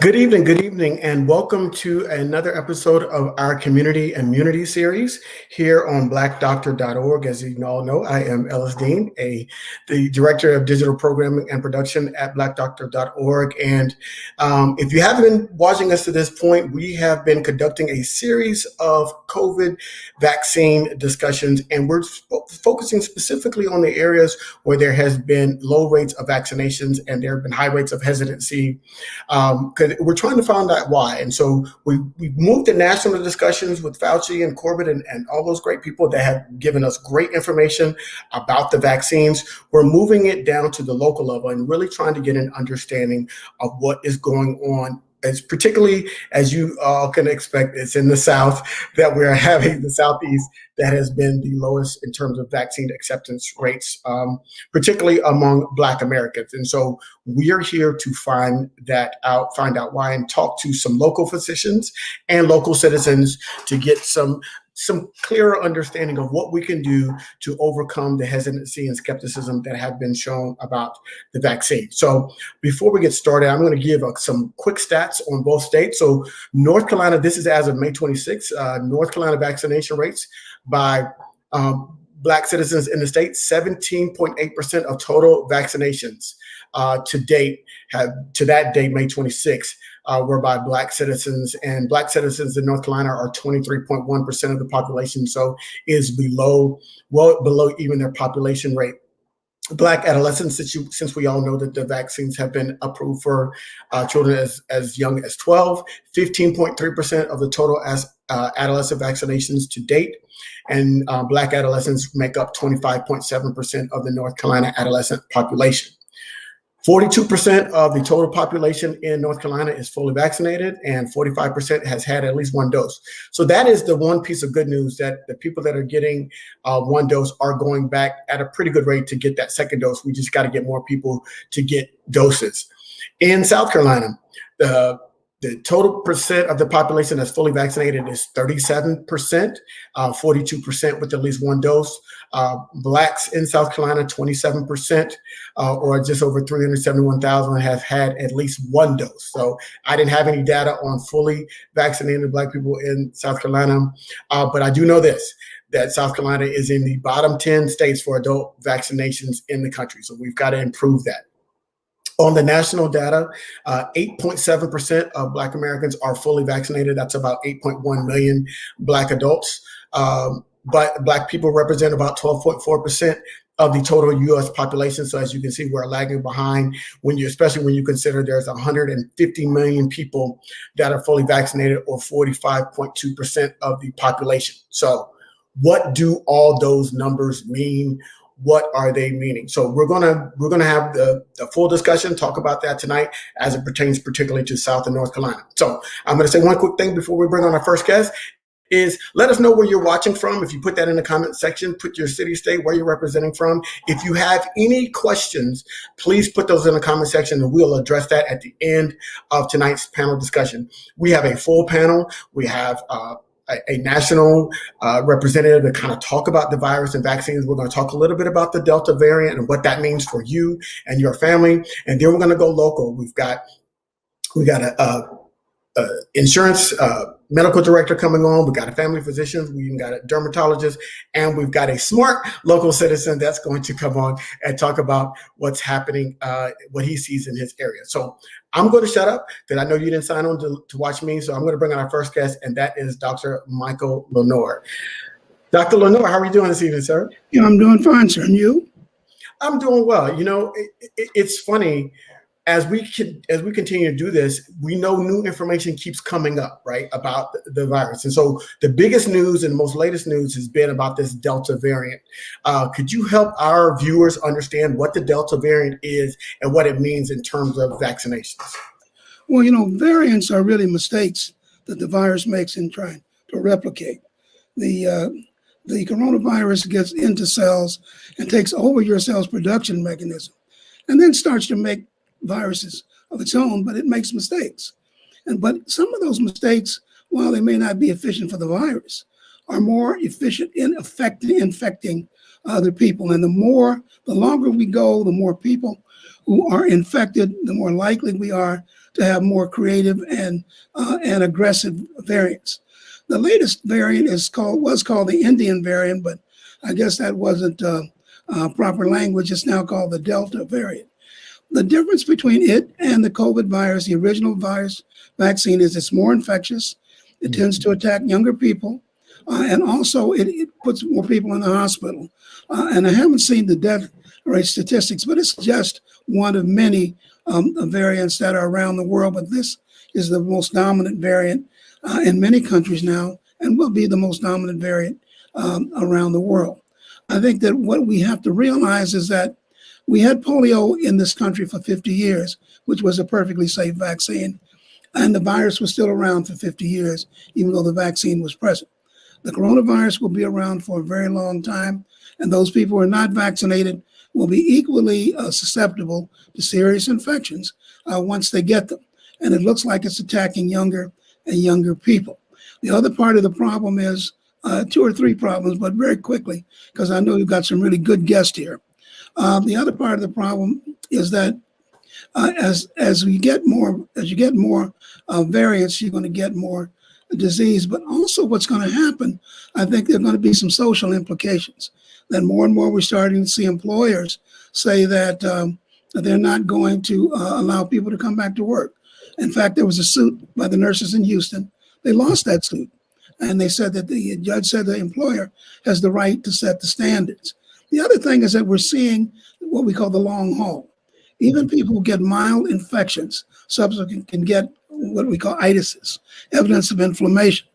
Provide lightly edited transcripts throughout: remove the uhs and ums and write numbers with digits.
good evening, and welcome to another episode of our Community Immunity series here on blackdoctor.org. As you all know, I am Ellis Dean, the Director of Digital Programming and Production at blackdoctor.org. And if you haven't been watching us to this point, we have been conducting a series of COVID vaccine discussions, and we're focusing specifically on the areas where there has been low rates of vaccinations and there have been high rates of hesitancy. Because we're trying to find out why. And so we've moved to national discussions with Fauci and Corbett and all those great people that have given us great information about the vaccines. We're moving it down to the local level and really trying to get an understanding of what is going on. As particularly as you all can expect, it's in the South that we're having the Southeast that has been the lowest in terms of vaccine acceptance rates, particularly among Black Americans. And so we are here to find out why, and talk to some local physicians and local citizens to get some clearer understanding of what we can do to overcome the hesitancy and skepticism that have been shown about the vaccine. So before we get started, I'm going to give some quick stats on both states. So North Carolina, this is as of May 26th, North Carolina vaccination rates by Black citizens in the state, 17.8% of total vaccinations to date, to that date, May 26th, were by Black citizens, and Black citizens in North Carolina are 23.1% of the population, so is well below even their population rate. Black adolescents, since we all know that the vaccines have been approved for children as young as 12, 15.3% of the total adolescent vaccinations to date, and Black adolescents make up 25.7% of the North Carolina adolescent population. 42% of the total population in North Carolina is fully vaccinated, and 45% has had at least one dose. So that is the one piece of good news, that the people that are getting one dose are going back at a pretty good rate to get that second dose. We just got to get more people to get doses. In South Carolina, the total percent of the population that's fully vaccinated is 37%, 42% with at least one dose. Blacks in South Carolina, 27%, or just over 371,000 have had at least one dose. So I didn't have any data on fully vaccinated Black people in South Carolina, but I do know this, that South Carolina is in the bottom 10 states for adult vaccinations in the country. So we've got to improve that. On the national data, 8.7% of Black Americans are fully vaccinated. That's about 8.1 million Black adults. But Black people represent about 12.4% of the total U.S. population. So as you can see, we're lagging behind especially when you consider there's 150 million people that are fully vaccinated, or 45.2% of the population. So what do all those numbers mean? What are they meaning? So we're gonna have the full discussion, talk about that tonight as it pertains particularly to South and North Carolina. So I'm gonna say one quick thing before we bring on our first guest is let us know where you're watching from. If you put that in the comment section, put your city, state, where you're representing from. If you have any questions, please put those in the comment section and we'll address that at the end of tonight's panel discussion. We have a full panel. We have a national representative to kind of talk about the virus and vaccines. We're going to talk a little bit about the Delta variant and what that means for you and your family. And then we're going to go local. We got a insurance medical director coming on. We got a family physician. We even got a dermatologist, and we've got a smart local citizen that's going to come on and talk about what's happening, what he sees in his area. So I'm going to shut up because I know you didn't sign on to watch me. So I'm going to bring on our first guest, and that is Dr. Michael Lenore. Dr. Lenore, how are you doing this evening, sir? Yeah, I'm doing fine, sir. And you? I'm doing well. You know, it's funny. As we continue to do this, we know new information keeps coming up, right, about the virus. And so the biggest news and the most latest news has been about this Delta variant. Could you help our viewers understand what the Delta variant is and what it means in terms of vaccinations? Well, variants are really mistakes that the virus makes in trying to replicate. The coronavirus gets into cells and takes over your cell's production mechanism and then starts to make viruses of its own, but it makes mistakes. But some of those mistakes, while they may not be efficient for the virus, are more efficient in infecting other people. And the longer we go, the more people who are infected, the more likely we are to have more creative and aggressive variants. The latest variant was called the Indian variant, but I guess that wasn't proper language. It's now called the Delta variant. The difference between it and the COVID virus, the original virus vaccine, is it's more infectious. It tends to attack younger people. And also, it puts more people in the hospital. And I haven't seen the death rate statistics, but it's just one of many variants that are around the world. But this is the most dominant variant in many countries now, and will be the most dominant variant around the world. I think that what we have to realize is that we had polio in this country for 50 years, which was a perfectly safe vaccine. And the virus was still around for 50 years, even though the vaccine was present. The coronavirus will be around for a very long time, and those people who are not vaccinated will be equally susceptible to serious infections once they get them. And it looks like it's attacking younger and younger people. The other part of the problem is two or three problems, but very quickly, because I know you've got some really good guests here. The other part of the problem is that as you get more variants, you're going to get more disease. But also, what's going to happen, I think there are going to be some social implications. That more and more we're starting to see employers say that they're not going to allow people to come back to work. In fact, there was a suit by the nurses in Houston. They lost that suit, and they said that the judge said the employer has the right to set the standards. The other thing is that we're seeing what we call the long haul. Even people who get mild infections subsequently can get what we call itises, evidence of inflammation.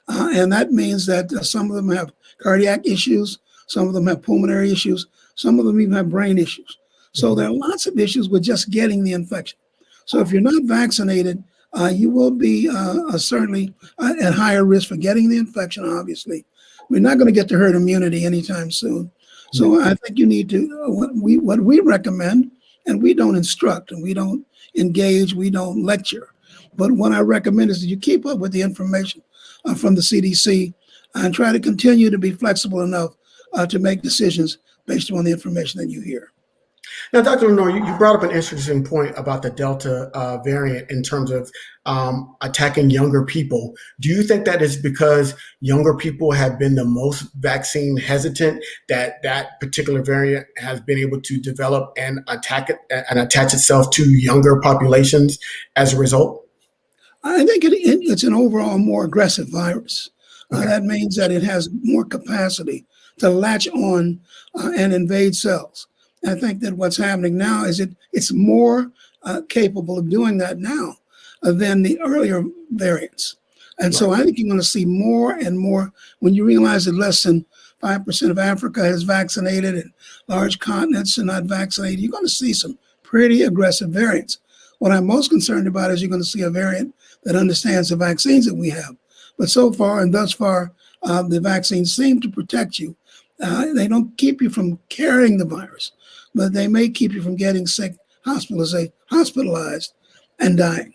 And that means that some of them have cardiac issues, some of them have pulmonary issues, some of them even have brain issues. So there are lots of issues with just getting the infection. So if you're not vaccinated, you will be certainly at higher risk for getting the infection, obviously. We're not going to get to herd immunity anytime soon. So I think you need to, what we recommend, and we don't instruct and we don't engage, we don't lecture. But what I recommend is that you keep up with the information from the CDC and try to continue to be flexible enough to make decisions based on the information that you hear. Now, Dr. Lenore, you brought up an interesting point about the Delta variant in terms of attacking younger people. Do you think that is because younger people have been the most vaccine hesitant, that that particular variant has been able to develop and attack it and attach itself to younger populations as a result? I think it's an overall more aggressive virus. Okay. That means that it has more capacity to latch on and invade cells. I think that what's happening now is it's more capable of doing that now than the earlier variants. And so I think you're going to see more and more when you realize that less than 5% of Africa is vaccinated and large continents are not vaccinated. You're going to see some pretty aggressive variants. What I'm most concerned about is you're going to see a variant that understands the vaccines that we have. But so far and thus far, the vaccines seem to protect you. They don't keep you from carrying the virus, but they may keep you from getting sick, hospitalized, and dying.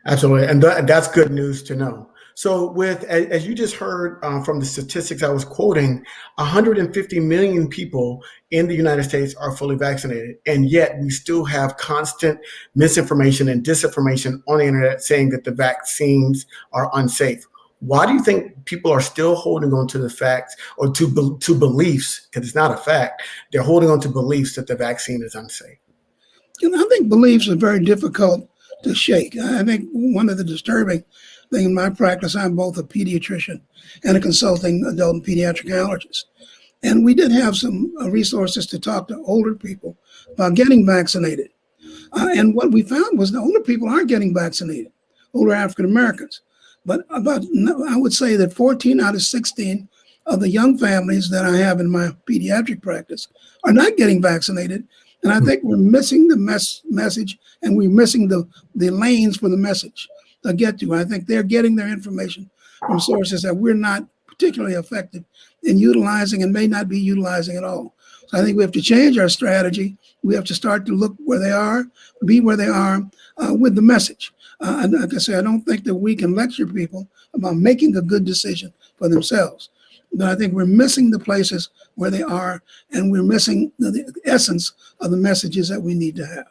Absolutely, and that's good news to know. So as you just heard from the statistics I was quoting, 150 million people in the United States are fully vaccinated, and yet we still have constant misinformation and disinformation on the internet saying that the vaccines are unsafe. Why do you think people are still holding on to the facts or to beliefs, because it's not a fact, they're holding on to beliefs that the vaccine is unsafe? I think beliefs are very difficult to shake. I think one of the disturbing things in my practice, I'm both a pediatrician and a consulting adult and pediatric allergist. And we did have some resources to talk to older people about getting vaccinated. And what we found was the older people aren't getting vaccinated, older African Americans. But I would say that 14 out of 16 of the young families that I have in my pediatric practice are not getting vaccinated. And I think we're missing the message, and we're missing the lanes for the message to get to. I think they're getting their information from sources that we're not particularly effective in utilizing and may not be utilizing at all. So I think we have to change our strategy. We have to start to look where they are, be where they are with the message. And like I say, I don't think that we can lecture people about making a good decision for themselves. But I think we're missing the places where they are, and we're missing the essence of the messages that we need to have.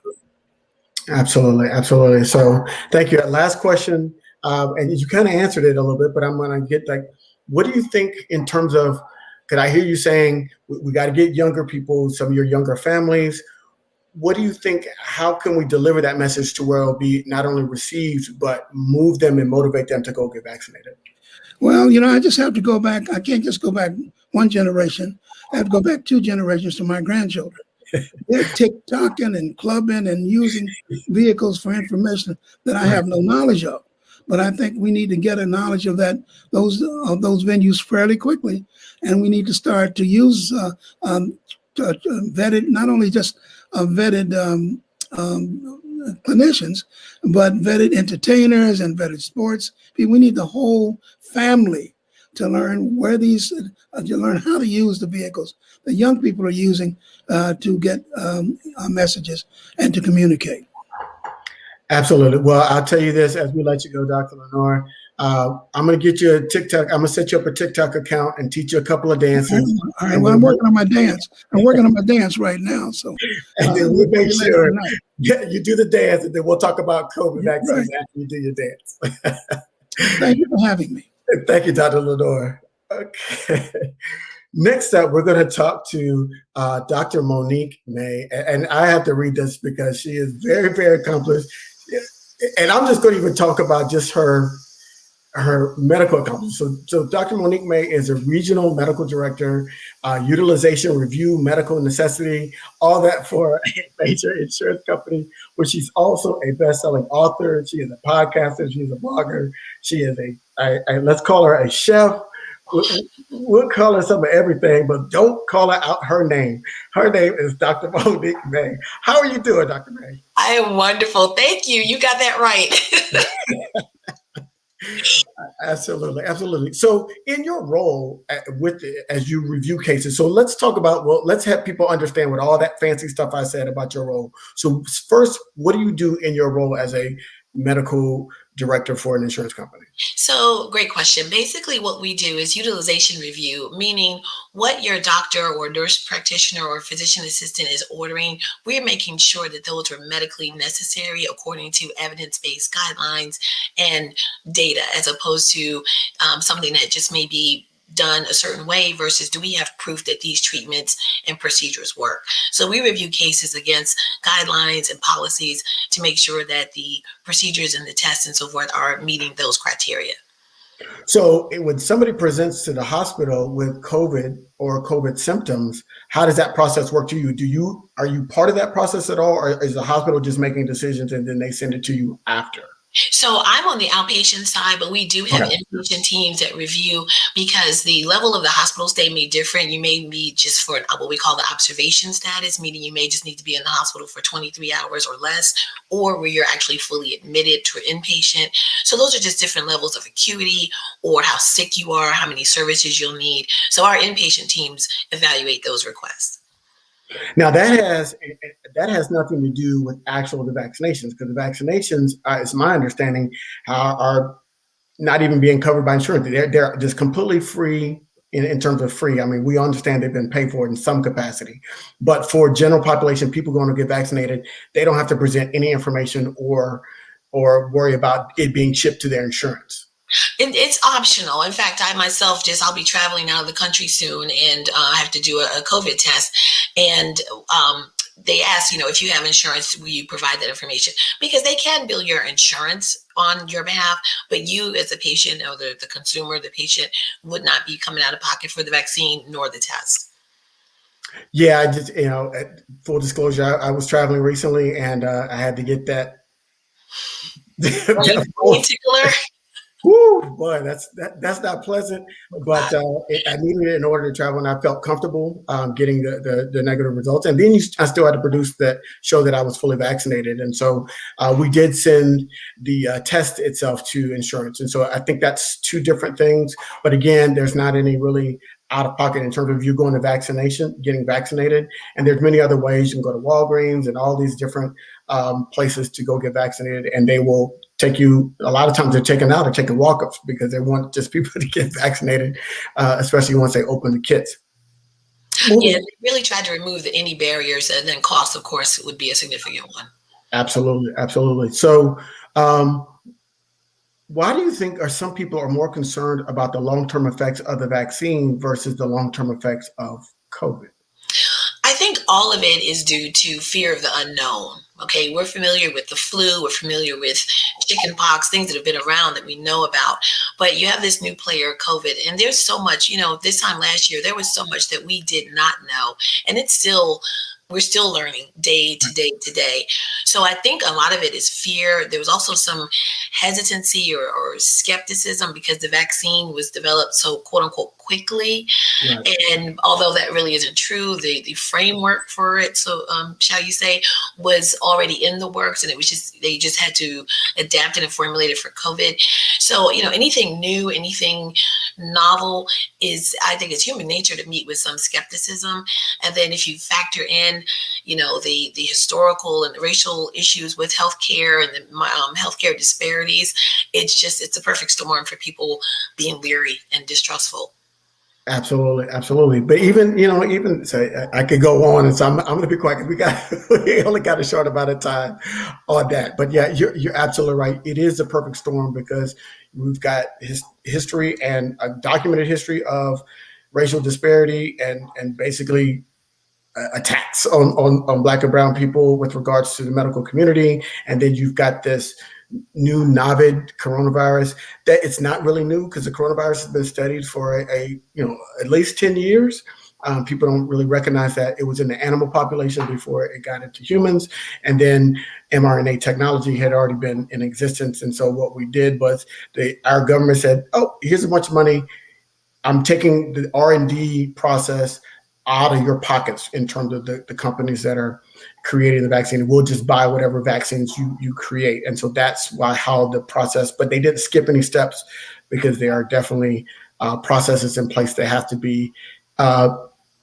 Absolutely, absolutely. So thank you. Last question, and you kind of answered it a little bit, but I'm going to get like, what do you think in terms of? Because I hear you saying we got to get younger people, some of your younger families. What do you think? How can we deliver that message to where it'll be not only received but move them and motivate them to go get vaccinated? Well, I just have to go back. I can't just go back one generation. I have to go back 2 generations to my grandchildren. They're TikToking and clubbing and using vehicles for information that I Right. have no knowledge of. But I think we need to get a knowledge of those venues fairly quickly, and we need to start to use vetted, not only just vetted clinicians, but vetted entertainers and vetted sports people. We need the whole family to learn to learn how to use the vehicles the young people are using to get messages and to communicate. Absolutely. Well, I'll tell you this as we let you go, Dr. Lenore. I'm going to get you a TikTok. I'm going to set you up a TikTok account and teach you a couple of dances. All right. Well, I'm working on my dance. I'm working on my dance right now. So, and then we'll make sure you do the dance, and then we'll talk about COVID vaccines after you do your dance. Thank you for having me. Thank you, Dr. Lenore. Okay. Next up, we're going to talk to Dr. Monique May. And I have to read this because she is very, very accomplished. And I'm just going to even talk about just her medical accomplishments. So Dr. Monique May is a regional medical director, utilization review, medical necessity, all that for a major insurance company, where she's also a best-selling author. She is a podcaster. She is a blogger. She is let's call her a chef. We'll call her some of everything, but don't call her out her name. Her name is Dr. Monique May. How are you doing, Dr. May? I am wonderful. Thank you. You got that right. Absolutely, absolutely. So, in your role as you review cases, so let's talk about. Well, let's have people understand what all that fancy stuff I said about your role. So, first, what do you do in your role as a medical director for an insurance company? So, great question. Basically, what we do is utilization review, meaning what your doctor or nurse practitioner or physician assistant is ordering. We're making sure that those are medically necessary according to evidence-based guidelines and data, as opposed to something that just may be done a certain way versus do we have proof that these treatments and procedures work. So we review cases against guidelines and policies to make sure that the procedures and the tests and so forth are meeting those criteria. So when somebody presents to the hospital with COVID or COVID symptoms, how does that process work to you? Are you part of that process at all, or is the hospital just making decisions and then they send it to you after? So I'm on the outpatient side, but we do have inpatient teams that review because the level of the hospital stay may differ. You may be just for what we call the observation status, meaning you may just need to be in the hospital for 23 hours or less, or where you're actually fully admitted to inpatient. So those are just different levels of acuity or how sick you are, how many services you'll need. So our inpatient teams evaluate those requests. Now that has nothing to do with the vaccinations, because the vaccinations, it's my understanding, are not even being covered by insurance. They're just completely free in terms of free. I mean, we understand they've been paid for in some capacity, but for general population, people going to get vaccinated, they don't have to present any information or worry about it being shipped to their insurance. It's optional. In fact, I myself I'll be traveling out of the country soon, and I have to do a COVID test. And they ask, if you have insurance, will you provide that information? Because they can bill your insurance on your behalf, but you as a patient or the consumer, the patient, would not be coming out of pocket for the vaccine nor the test. Yeah, I just, full disclosure, I was traveling recently and I had to get that. Particular. Woo, boy, that's not pleasant, but I needed it in order to travel, and I felt comfortable getting the negative results. And then I still had to produce that show that I was fully vaccinated, and so we did send the test itself to insurance. And so I think that's two different things. But again, there's not any really out of pocket in terms of you going to getting vaccinated. And there's many other ways. You can go to Walgreens and all these different places to go get vaccinated, and they will take you. A lot of times they're taking walk-ups because they want just people to get vaccinated, especially once they open the kits. Yeah, they really tried to remove any barriers, and then cost, of course, would be a significant one. Absolutely, absolutely. So, um, why do you think are some people are more concerned about the long-term effects of the vaccine versus the long-term effects of COVID? I think all of it is due to fear of the unknown. Okay, we're familiar with the flu, we're familiar with chicken pox, things that have been around that we know about. But you have this new player, COVID, and there's so much, this time last year, there was so much that we did not know. And we're still learning day to day to day. So I think a lot of it is fear. There was also some hesitancy or skepticism because the vaccine was developed so quote unquote quickly. Right. And although that really isn't true, the framework for it, so shall you say, was already in the works, and they just had to adapt it and formulate it for COVID. So anything new, anything novel I think it's human nature to meet with some skepticism. And then if you factor in, the historical and the racial issues with healthcare and the healthcare disparities, it's a perfect storm for people being leery and distrustful. Absolutely, absolutely. But even say I could go on, and so I'm going to be quiet. We only got a short amount of time on that. But yeah, you're absolutely right. It is the perfect storm because we've got history and a documented history of racial disparity and basically attacks on Black and brown people with regards to the medical community, and then you've got this new novel coronavirus that it's not really new because the coronavirus has been studied for at least 10 years. People don't really recognize that it was in the animal population before it got into humans, and then mRNA technology had already been in existence. And so what we did was our government said, oh, here's a bunch of money. I'm taking the R&D process out of your pockets in terms of the companies that are creating the vaccine. We'll just buy whatever vaccines you create. And so that's how the process, but they didn't skip any steps because there are definitely processes in place that have to be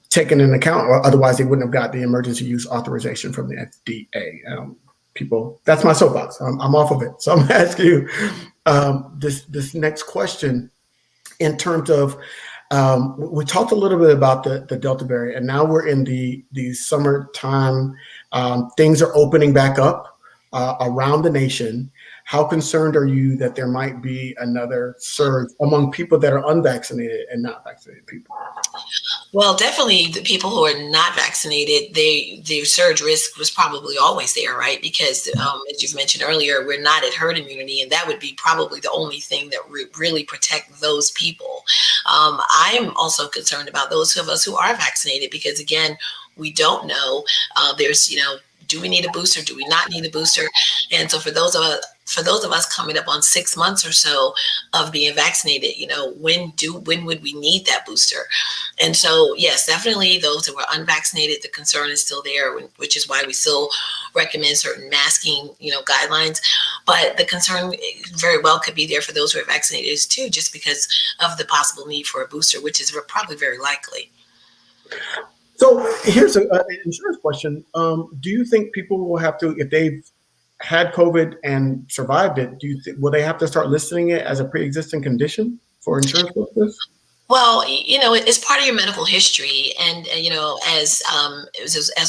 taken into account, or otherwise they wouldn't have got the emergency use authorization from the FDA. People, that's my soapbox. I'm off of it. So I'm gonna ask you this next question in terms of, we talked a little bit about the Delta variant, and now we're in the summertime. Things are opening back up around the nation. How concerned are you that there might be another surge among people that are unvaccinated and not vaccinated people? Well, definitely the people who are not vaccinated, their surge risk was probably always there, right? Because as you've mentioned earlier, we're not at herd immunity, and that would be probably the only thing that would really protect those people. I am also concerned about those of us who are vaccinated because, again, we don't know. Do we need a booster? Do we not need a booster? And so for those of us coming up on 6 months or so of being vaccinated, when would we need that booster? And so, yes, definitely those who are unvaccinated, the concern is still there, which is why we still recommend certain masking, guidelines. But the concern very well could be there for those who are vaccinated too, just because of the possible need for a booster, which is probably very likely. So here's an insurance question. Do you think people will have to, if they've had COVID and survived it, will they have to start listing it as a pre-existing condition for insurance purposes? Well, it's part of your medical history, and as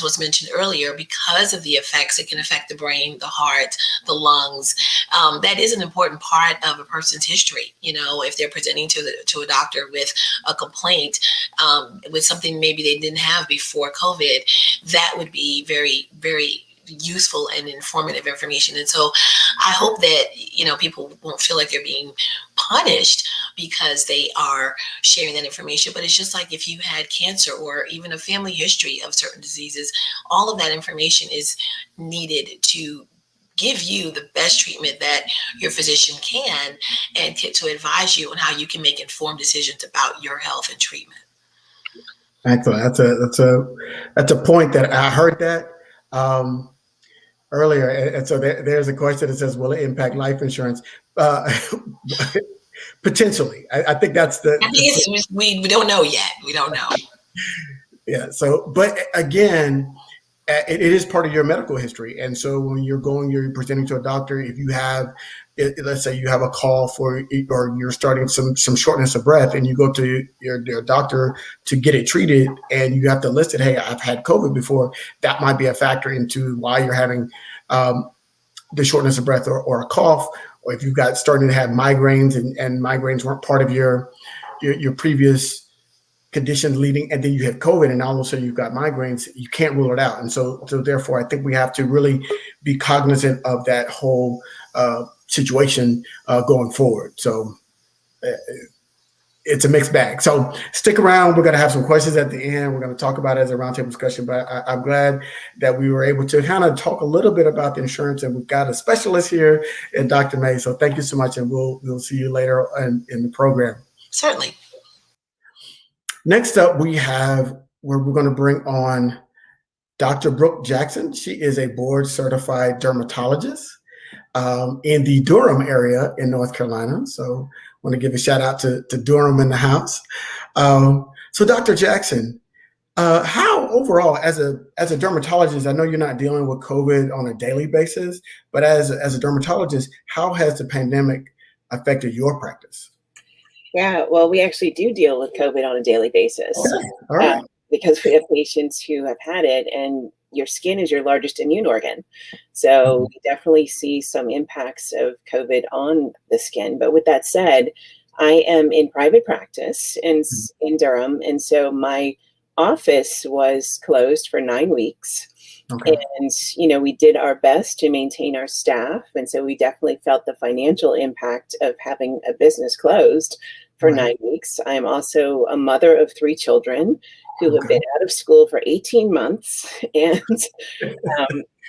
was mentioned earlier, because of the effects, it can affect the brain, the heart, the lungs. That is an important part of a person's history. If they're presenting to a doctor with a complaint, with something maybe they didn't have before COVID, that would be very, very useful and informative information. And so I hope that, people won't feel like they're being punished because they are sharing that information. But it's just like if you had cancer or even a family history of certain diseases, all of that information is needed to give you the best treatment that your physician can and to advise you on how you can make informed decisions about your health and treatment. Excellent. That's a point that I heard that earlier, and so there's a question that says, "Will it impact life insurance?" Potentially, I think that's we don't know yet. We don't know. Yeah. So, but again, it is part of your medical history, and so when you're presenting to a doctor, if you have, let's say you have a call or you're starting some shortness of breath, and you go to your doctor to get it treated, and you have to list it. Hey, I've had COVID before. That might be a factor into why you're having the shortness of breath or a cough, or if you've got starting to have migraines and migraines weren't part of your previous conditions leading, and then you have COVID and all of a sudden you've got migraines, you can't rule it out. And so therefore, I think we have to really be cognizant of that whole situation going forward. So it's a mixed bag. So stick around. We're going to have some questions at the end. We're going to talk about it as a roundtable discussion, but I'm glad that we were able to kind of talk a little bit about the insurance, and we've got a specialist here in Dr. May. So thank you so much, and we'll see you later in the program. Certainly. Next up, we're going to bring on Dr. Brooke Jackson. She is a board certified dermatologist in the Durham area in North Carolina. So I want to give a shout out to Durham in the house. So Dr. Jackson, how overall, as a dermatologist, I know you're not dealing with COVID on a daily basis, but as a dermatologist, how has the pandemic affected your practice? Yeah, well, we actually do deal with COVID on a daily basis. Okay. All right. Because we have patients who have had it, and your skin is your largest immune organ. So we definitely see some impacts of COVID on the skin. But with that said, I am in private practice in Durham. And so my office was closed for 9 weeks. Okay. And, we did our best to maintain our staff. And so we definitely felt the financial impact of having a business closed for 9 weeks. I'm also a mother of 3 children who have been out of school for 18 months and,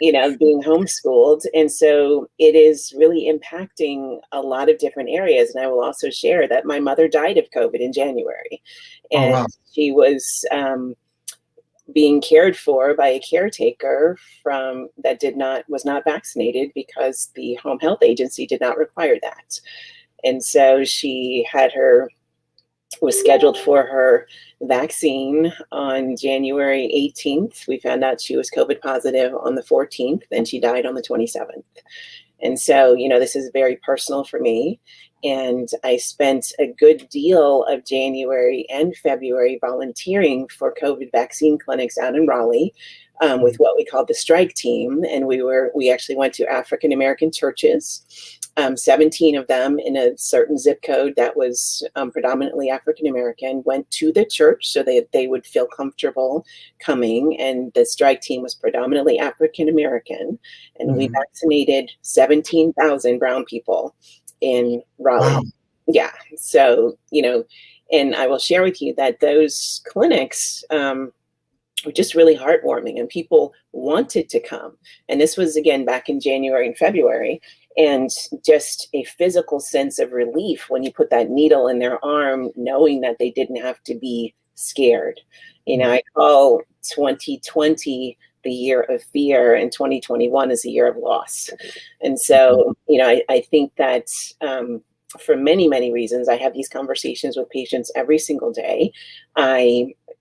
being homeschooled. And so it is really impacting a lot of different areas. And I will also share that my mother died of COVID in January. And she was being cared for by a caretaker was not vaccinated because the home health agency did not require that. And so she was scheduled for her vaccine on January 18th. We found out she was COVID positive on the 14th, and she died on the 27th. And so, this is very personal for me. And I spent a good deal of January and February volunteering for COVID vaccine clinics out in Raleigh with what we call the strike team. And we actually went to African-American churches, 17 of them in a certain zip code that was predominantly African-American, went to the church so they would feel comfortable coming. And the strike team was predominantly African-American. And we vaccinated 17,000 brown people in Raleigh. Wow. Yeah. So, and I will share with you that those clinics were just really heartwarming, and people wanted to come. And this was, again, back in January and February. And just a physical sense of relief when you put that needle in their arm, knowing that they didn't have to be scared. I call 2020 the year of fear, and 2021 is the year of loss. And so, I think that for many, many reasons, I have these conversations with patients every single day.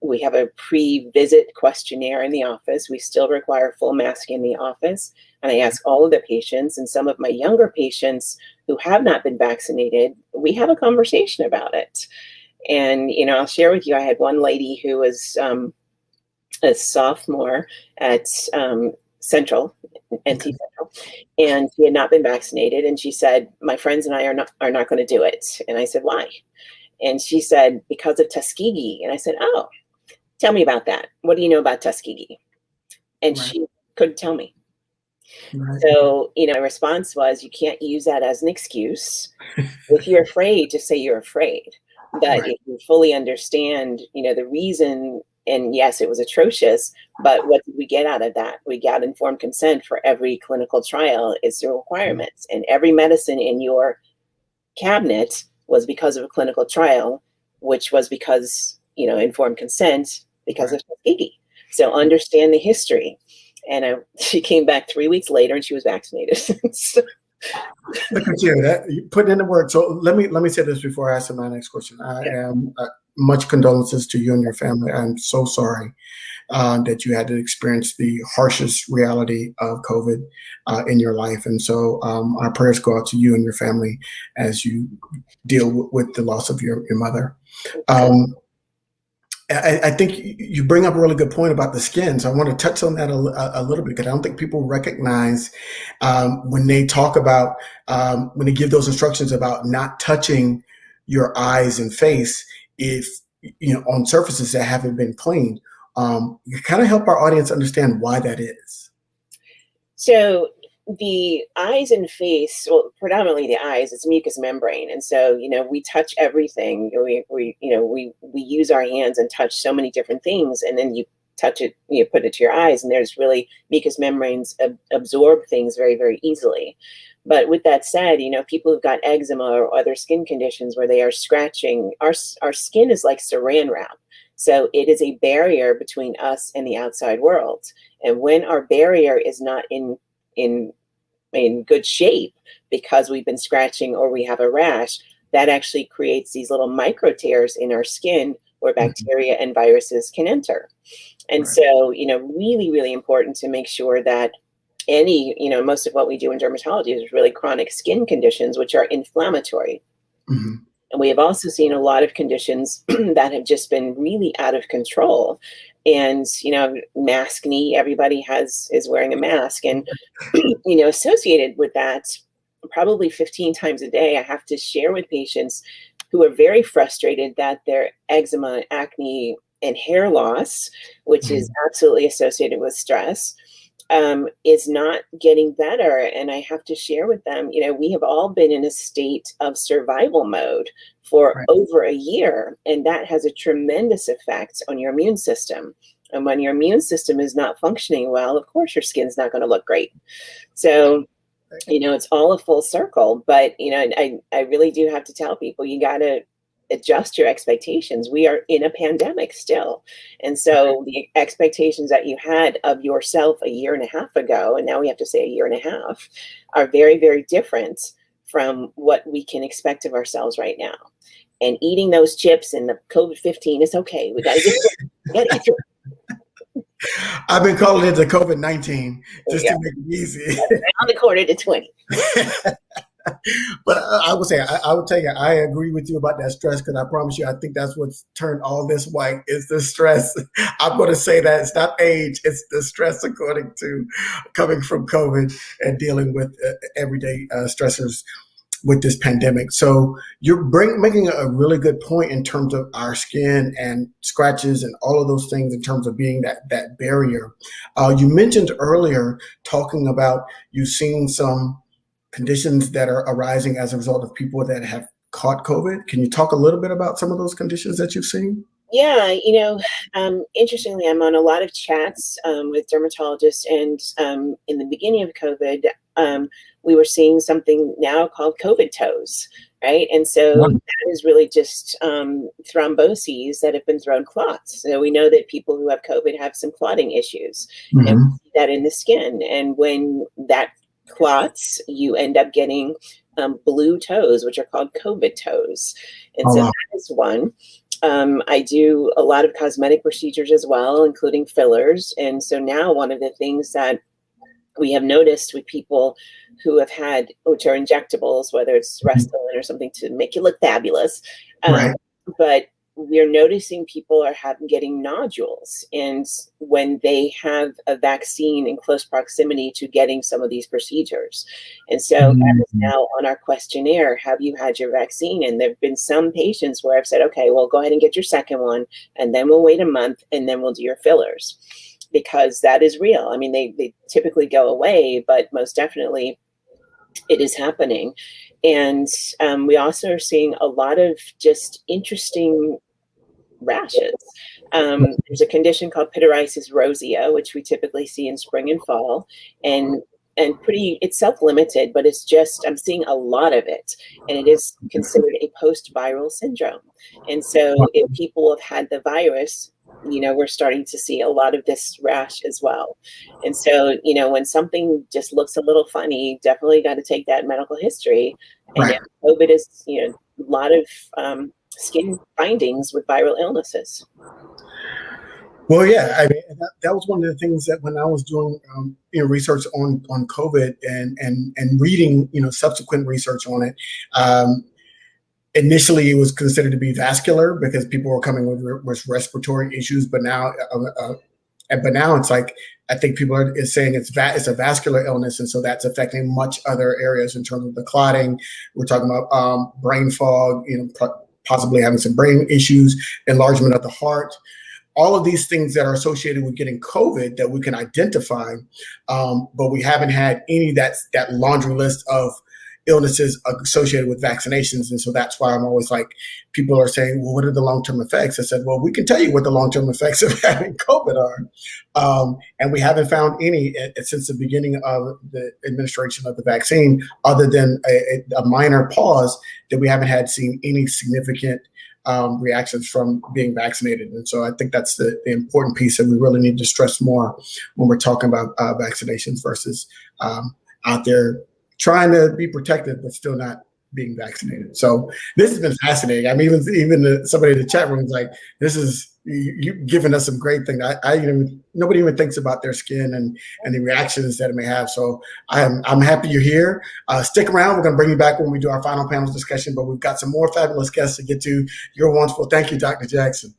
We have a pre-visit questionnaire in the office. We still require full mask in the office. And I ask all of the patients, and some of my younger patients who have not been vaccinated, we have a conversation about it. And, I'll share with you, I had one lady who was a sophomore at Central, NT Central, and she had not been vaccinated. And she said, my friends and I are not going to do it. And I said, why? And she said, because of Tuskegee. And I said, oh, tell me about that. What do you know about Tuskegee? And she couldn't tell me. So, my response was, you can't use that as an excuse. If you're afraid, just say you're afraid. But if you fully understand, the reason, and yes, it was atrocious, but what did we get out of that? We got informed consent for every clinical trial is the requirements. And every medicine in your cabinet was because of a clinical trial, which was because, informed consent because of Tuskegee. So understand the history. And she came back 3 weeks later and she was vaccinated. So, look at you, you put in the work. So let me say this before I ask my next question. I am much condolences to you and your family. I'm so sorry that you had to experience the harshest reality of COVID in your life. And so our prayers go out to you and your family as you deal with the loss of your mother. I think you bring up a really good point about the skin. So I want to touch on that a little bit, because I don't think people recognize when they talk about, when they give those instructions about not touching your eyes and face, if, on surfaces that haven't been cleaned. You kind of help our audience understand why that is. So the eyes and face, well, predominantly the eyes, it's mucous membrane. And so, we touch everything. We use our hands and touch so many different things. And then you touch it, you put it to your eyes, and there's really mucous membranes absorb things very, very easily. But with that said, people who've got eczema or other skin conditions where they are scratching, our skin is like saran wrap. So it is a barrier between us and the outside world. And when our barrier is not in good shape because we've been scratching or we have a rash, that actually creates these little micro tears in our skin where bacteria and viruses can enter. And so, really, really important to make sure that most of what we do in dermatology is really chronic skin conditions, which are inflammatory. Mm-hmm. And we have also seen a lot of conditions that have just been really out of control. And, mask knee, everybody is wearing a mask. And, associated with that, probably 15 times a day, I have to share with patients who are very frustrated that their eczema, acne, and hair loss, which is absolutely associated with stress, is not getting better. And I have to share with them, we have all been in a state of survival mode for over a year, and that has a tremendous effect on your immune system. And when your immune system is not functioning well, of course, your skin's not going to look great. So, it's all a full circle. But, I really do have to tell people, you got to adjust your expectations. We are in a pandemic still. And so the expectations that you had of yourself a year and a half ago, and now we have to say a year and a half, are very, very different from what we can expect of ourselves right now. And eating those chips and the COVID-15 is okay. We got to get it. I've been calling it the COVID-19 just to make it easy. On the quarter to 20. But I would say, I would tell you, I agree with you about that stress, because I promise you, I think that's what's turned all this white is the stress. I'm going to say that it's not age, it's the stress according to coming from COVID and dealing with everyday stressors with this pandemic. So you're making a really good point in terms of our skin and scratches and all of those things in terms of being that barrier. You mentioned earlier talking about you seeing some conditions that are arising as a result of people that have caught COVID. Can you talk a little bit about some of those conditions that you've seen? Yeah, interestingly, I'm on a lot of chats with dermatologists, and in the beginning of COVID, we were seeing something now called COVID toes, right? And so that is really just thromboses that have been thrown clots. So we know that people who have COVID have some clotting issues, and we see that in the skin. And when that clots, you end up getting blue toes, which are called COVID toes. And so that is one. I do a lot of cosmetic procedures as well, including fillers. And so now one of the things that we have noticed with people who have had, which are injectables, whether it's Restylane or something to make you look fabulous, but we're noticing people are getting nodules, and when they have a vaccine in close proximity to getting some of these procedures. And so that is now on our questionnaire, have you had your vaccine? And there've been some patients where I've said, okay, well, go ahead and get your second one, and then we'll wait a month, and then we'll do your fillers, because that is real. I mean, they typically go away, but most definitely it is happening. And we also are seeing a lot of just interesting rashes. There's a condition called pityriasis rosea, which we typically see in spring and fall, and it's self-limited, but it's just, I'm seeing a lot of it, and it is considered a post-viral syndrome. And so if people have had the virus, we're starting to see a lot of this rash as well. And so, when something just looks a little funny, definitely got to take that medical history. And COVID is, a lot of skin findings with viral illnesses. Well, yeah, I mean, that was one of the things that when I was doing research on COVID and reading subsequent research on it, initially it was considered to be vascular because people were coming with respiratory issues, but now it's like, I think people are saying it's a vascular illness, and so that's affecting much other areas in terms of the clotting. We're talking about brain fog, possibly having some brain issues, enlargement of the heart. All of these things that are associated with getting COVID that we can identify, but we haven't had any that laundry list of illnesses associated with vaccinations. And so that's why I'm always like, people are saying, well, what are the long-term effects? I said, well, we can tell you what the long-term effects of having COVID are. And we haven't found any since the beginning of the administration of the vaccine, other than a minor pause, that we haven't seen any significant reactions from being vaccinated. And so I think that's the important piece that we really need to stress more when we're talking about vaccinations versus out there trying to be protected, but still not being vaccinated. So this has been fascinating. I mean, even somebody in the chat room is like, this is, you've given us some great things. Nobody even thinks about their skin and the reactions that it may have. So I'm happy you're here. Stick around. We're going to bring you back when we do our final panel discussion, but we've got some more fabulous guests to get to. You're wonderful. Thank you, Dr. Jackson.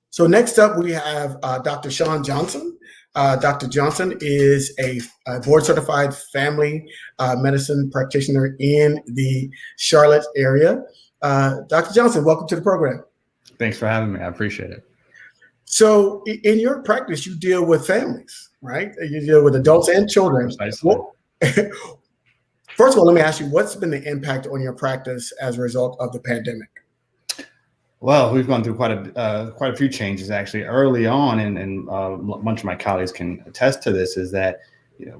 So next up, we have Dr. Sean Johnson. Dr. Johnson is a board-certified family medicine practitioner in the Charlotte area. Dr. Johnson, welcome to the program. Thanks for having me. I appreciate it. So in your practice, you deal with families, right? You deal with adults and children. First of all, let me ask you, what's been the impact on your practice as a result of the pandemic? Well, we've gone through quite a few changes actually early on, and a bunch of my colleagues can attest to this, is that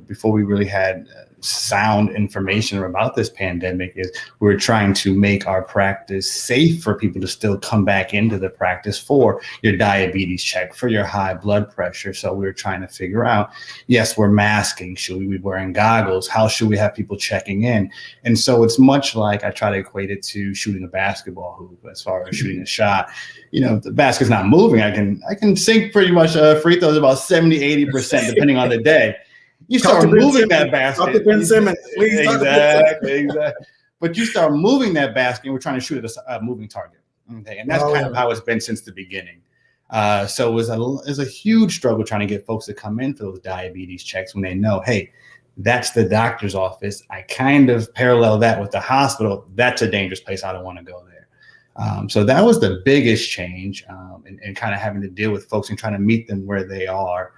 before we really had sound information about this pandemic, is we were trying to make our practice safe for people to still come back into the practice for your diabetes check, for your high blood pressure. So we were trying to figure out, yes, we're masking. Should we be wearing goggles? How should we have people checking in? And so it's much like, I try to equate it to shooting a basketball hoop as far as shooting a shot. The basket's not moving. I can sink pretty much free throws about 70-80% depending on the day. You start moving that basket. Dr. Ben Simmons, please. Exactly. But you start moving that basket, and we're trying to shoot at a moving target. Okay, and that's kind of how it's been since the beginning. So it was a huge struggle trying to get folks to come in for those diabetes checks when they know, hey, that's the doctor's office. I kind of parallel that with the hospital. That's a dangerous place. I don't want to go there. So that was the biggest change, and kind of having to deal with folks and trying to meet them where they are.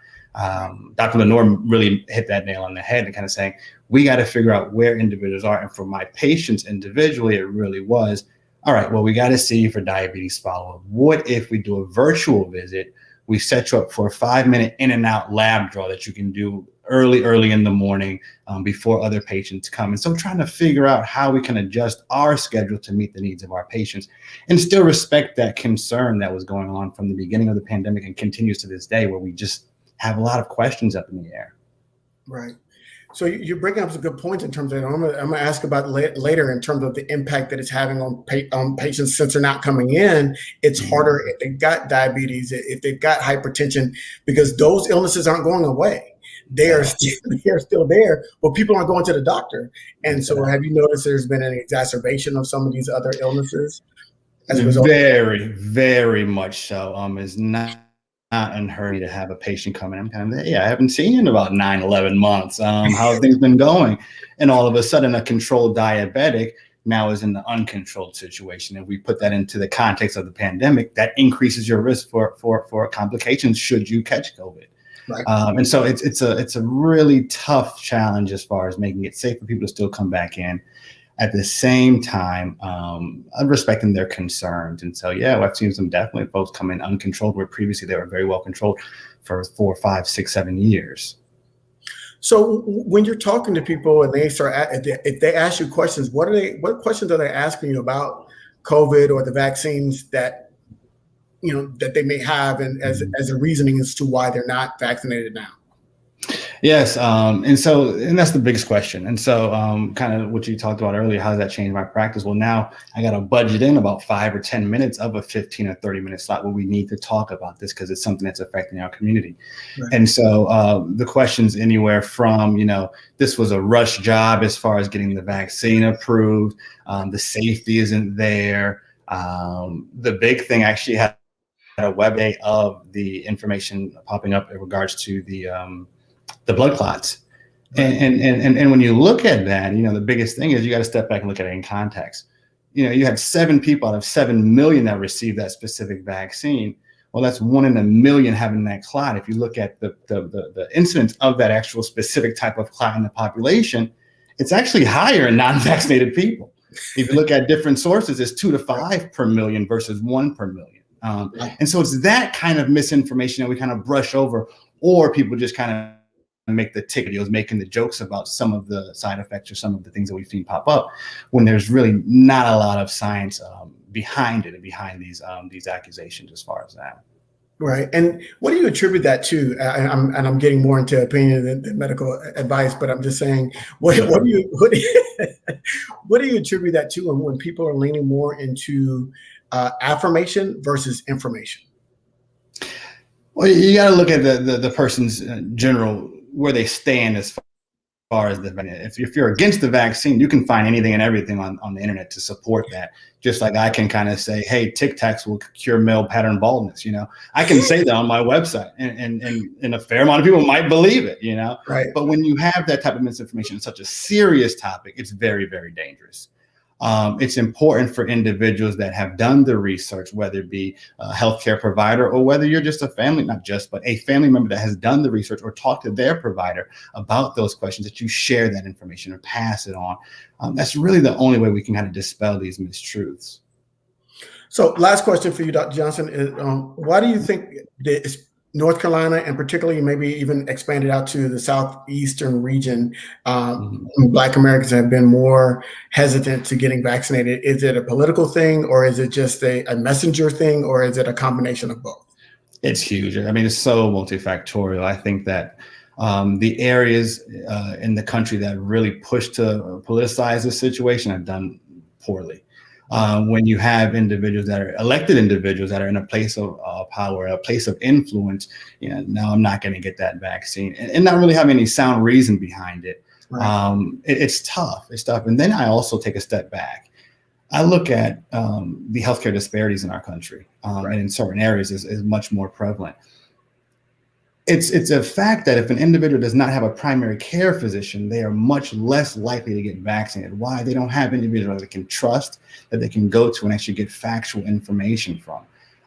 Dr. Lenore really hit that nail on the head and kind of saying, we got to figure out where individuals are. And for my patients individually, it really was, all right, well, we got to see you for diabetes follow-up. What if we do a virtual visit? We set you up for a 5-minute in and out lab draw that you can do early in the morning before other patients come. And so trying to figure out how we can adjust our schedule to meet the needs of our patients and still respect that concern that was going on from the beginning of the pandemic and continues to this day, where we just have a lot of questions up in the air. Right. So you're bringing up some good points in terms of, I'm going to ask about later in terms of the impact that it's having on patients since they're not coming in. It's harder if they've got diabetes, if they've got hypertension, because those illnesses aren't going away. They are still there, but people aren't going to the doctor. And so have you noticed there's been an exacerbation of some of these other illnesses as a result? Very, very much so. It's not in a hurry to have a patient come in. I'm kind of, hey, I haven't seen you in about 9-11 months. How have things been going? And all of a sudden, a controlled diabetic now is in the uncontrolled situation. If we put that into the context of the pandemic, that increases your risk for complications should you catch COVID. Right. And so it's a really tough challenge as far as making it safe for people to still come back in. At the same time, respecting their concerns. And so, yeah, I've seen some definitely folks come in uncontrolled where previously they were very well controlled for 4, 5, 6, 7 years. So when you're talking to people and they if they ask you questions, what questions are they asking you about COVID or the vaccines that they may have, and as a reasoning as to why they're not vaccinated now? Yes, and that's the biggest question. And so, kind of what you talked about earlier, how does that change my practice? Well, now I got to budget in about 5 or 10 minutes of a 15 or 30-minute slot where we need to talk about this because it's something that's affecting our community. Right. And so, the questions anywhere from, this was a rush job as far as getting the vaccine approved, the safety isn't there. The big thing actually had a web day of the information popping up in regards to the blood clots. And when you look at that, the biggest thing is you got to step back and look at it in context. You had 7 people out of 7 million that received that specific vaccine. Well, that's 1 in a million having that clot. If you look at the incidence of that actual specific type of clot in the population, it's actually higher in non-vaccinated people. If you look at different sources, it's 2 to 5 per million versus 1 per million. And so it's that kind of misinformation that we kind of brush over, or people just kind of make the tick videos making the jokes about some of the side effects or some of the things that we've seen pop up when there's really not a lot of science behind it and behind these accusations as far as that. Right. And what do you attribute that to? I'm getting more into opinion than medical advice, but I'm just saying, what do you attribute that to when people are leaning more into affirmation versus information? Well, you got to look at the person's general, where they stand as far as if you're against the vaccine, you can find anything and everything on the internet to support that. Just like I can kind of say, hey, Tic Tacs will cure male pattern baldness. I can say that on my website, and a fair amount of people might believe it. Right. But when you have that type of misinformation, it's such a serious topic, it's very, very dangerous. It's important for individuals that have done the research, whether it be a healthcare provider or whether you're just a family, but a family member that has done the research or talked to their provider about those questions, that you share that information or pass it on. That's really the only way we can kind of dispel these mistruths. So last question for you, Dr. Johnson, is why do you think North Carolina, and particularly maybe even expanded out to the southeastern region, Black Americans have been more hesitant to getting vaccinated? Is it a political thing, or is it just a messenger thing, or is it a combination of both? It's huge. I mean, it's so multifactorial. I think that the areas in the country that really push to politicize the situation have done poorly. When you have individuals that are elected individuals that are in a place of power, a place of influence, now I'm not going to get that vaccine, and not really have any sound reason behind it. Right. It's tough. It's tough. And then I also take a step back. I look at the healthcare disparities in our country, and in certain areas is much more prevalent. It's a fact that if an individual does not have a primary care physician, they are much less likely to get vaccinated. Why? They don't have individuals they can trust, that they can go to and actually get factual information from.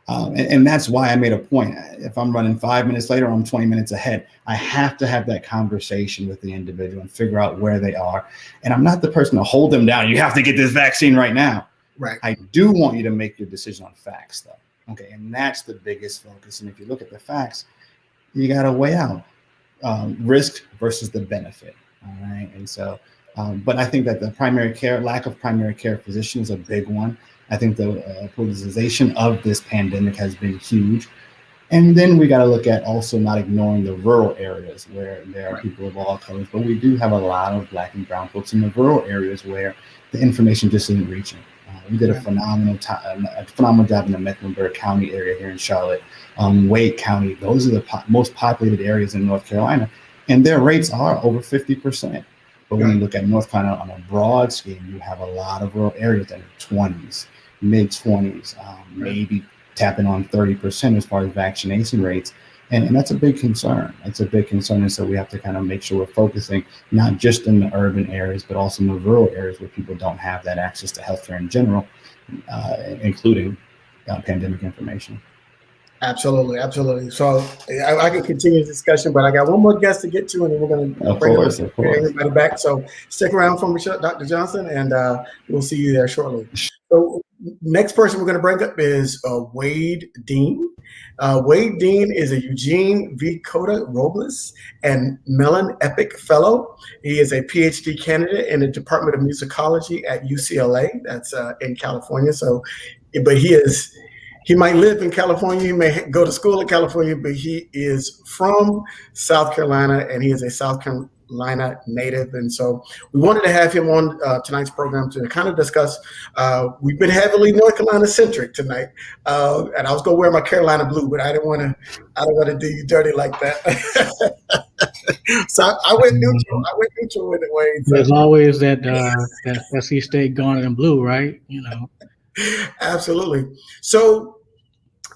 And that's why I made a point. If I'm running 5 minutes later, or I'm 20 minutes ahead, I have to have that conversation with the individual and figure out where they are. And I'm not the person to hold them down. You have to get this vaccine right now. Right. I do want you to make your decision on facts, though. Okay. And that's the biggest focus. And if you look at the facts, you got to weigh out risk versus the benefit. All right. And so, but I think that the lack of primary care physician is a big one. I think the politicization of this pandemic has been huge. And then we got to look at also not ignoring the rural areas where there are people of all colors, but we do have a lot of Black and brown folks in the rural areas where the information just isn't reaching. We did a phenomenal job in the Mecklenburg County area here in Charlotte, Wake County. Those are the most populated areas in North Carolina, and their rates are over 50%. But when you look at North Carolina on a broad scale, you have a lot of rural areas that are 20s, mid 20s, maybe tapping on 30% as far as vaccination rates. And that's a big concern. It's a big concern. And so we have to kind of make sure we're focusing not just in the urban areas, but also in the rural areas where people don't have that access to healthcare in general, including pandemic information. Absolutely, absolutely. So I can continue the discussion, but I got one more guest to get to, and then we're going to bring everybody back. So stick around for me, Dr. Johnson, and we'll see you there shortly. So next person we're going to bring up is Wade Dean. Wade Dean is a Eugene V. Cota Robles and Mellon Epic Fellow. He is a PhD candidate in the Department of Musicology at UCLA. That's in California. So, but he He might live in California, he may go to school in California, but he is from South Carolina, and he is a South Carolina native. And so we wanted to have him on tonight's program to kind of discuss. We've been heavily North Carolina centric tonight, and I was going to wear my Carolina blue, but I didn't want to do you dirty like that. So I went neutral. I went neutral with it, Wayne. So. There's always that SC State garnet and blue, right? You know. Absolutely. So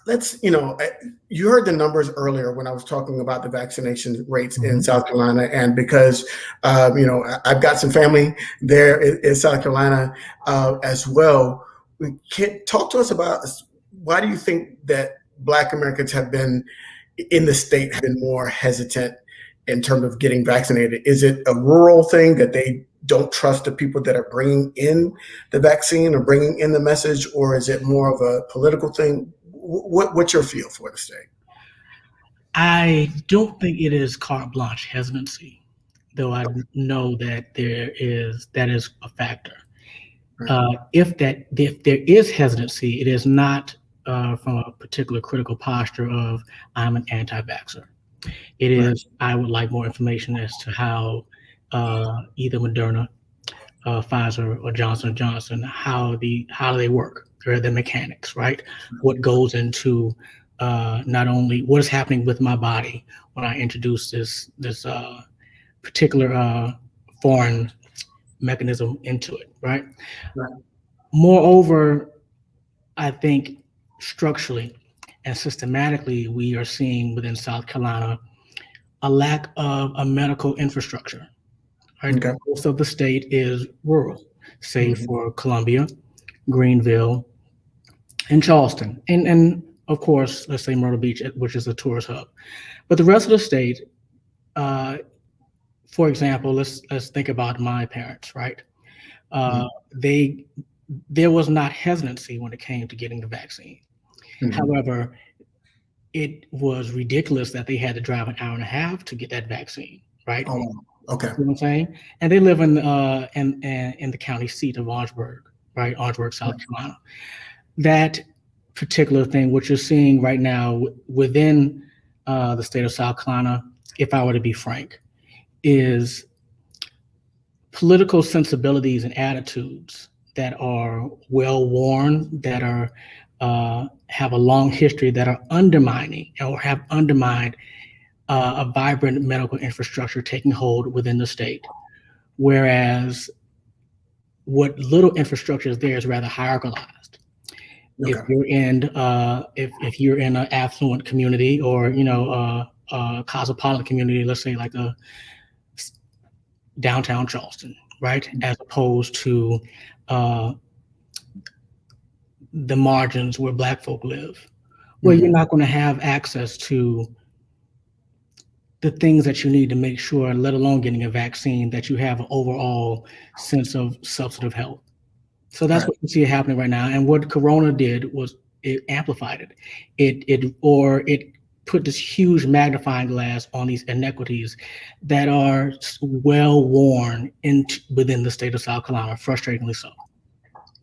let's, you heard the numbers earlier when I was talking about the vaccination rates in South Carolina. And because, I've got some family there in South Carolina as well. Talk to us about, why do you think that Black Americans have been in the state, have been more hesitant in terms of getting vaccinated? Is it a rural thing that they don't trust the people that are bringing in the vaccine or bringing in the message, or is it more of a political thing? What's your feel for the state? I don't think it is carte blanche hesitancy, though I know that that is a factor. Right. If there is hesitancy, it is not from a particular critical posture of I'm an anti-vaxxer. It is, I would like more information as to how either Moderna, Pfizer, or Johnson & Johnson, how do they work? They're the mechanics, right? What goes into not only what is happening with my body when I introduce this particular foreign mechanism into it, right? Moreover, I think structurally and systematically, we are seeing within South Carolina a lack of a medical infrastructure. Right? Okay. Most of the state is rural, save for Columbia, Greenville, and Charleston, and of course, let's say Myrtle Beach, which is a tourist hub. But the rest of the state, for example, let's think about my parents, right? There was not hesitancy when it came to getting the vaccine. However, it was ridiculous that they had to drive an hour and a half to get that vaccine, right? Oh, okay. You know what I'm saying? And they live in the county seat of Orangeburg, right? Orangeburg, South Carolina. That particular thing, what you're seeing right now within the state of South Carolina, if I were to be frank, is political sensibilities and attitudes that are well worn, that are have a long history, that are undermining or have undermined a vibrant medical infrastructure taking hold within the state. Whereas what little infrastructure is there is rather hierarchized. Okay. If you're in an affluent community or a cosmopolitan community, let's say like a downtown Charleston, right, as opposed to the margins where Black folk live, where you're not going to have access to the things that you need to make sure, let alone getting a vaccine, that you have an overall sense of substantive health. So that's what you see happening right now. And what Corona did was it amplified it. It put this huge magnifying glass on these inequities that are well worn within the state of South Carolina, frustratingly so.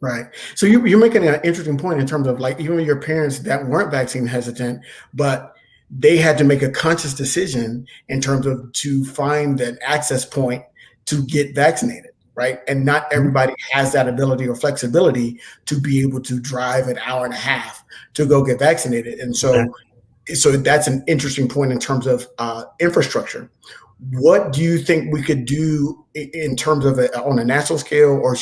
Right. So you're making an interesting point in terms of like even your parents that weren't vaccine hesitant, but they had to make a conscious decision in terms of to find that access point to get vaccinated, right? And not everybody has that ability or flexibility to be able to drive an hour and a half to go get vaccinated. And so that's an interesting point in terms of infrastructure. What do you think we could do in terms of on a national scale, or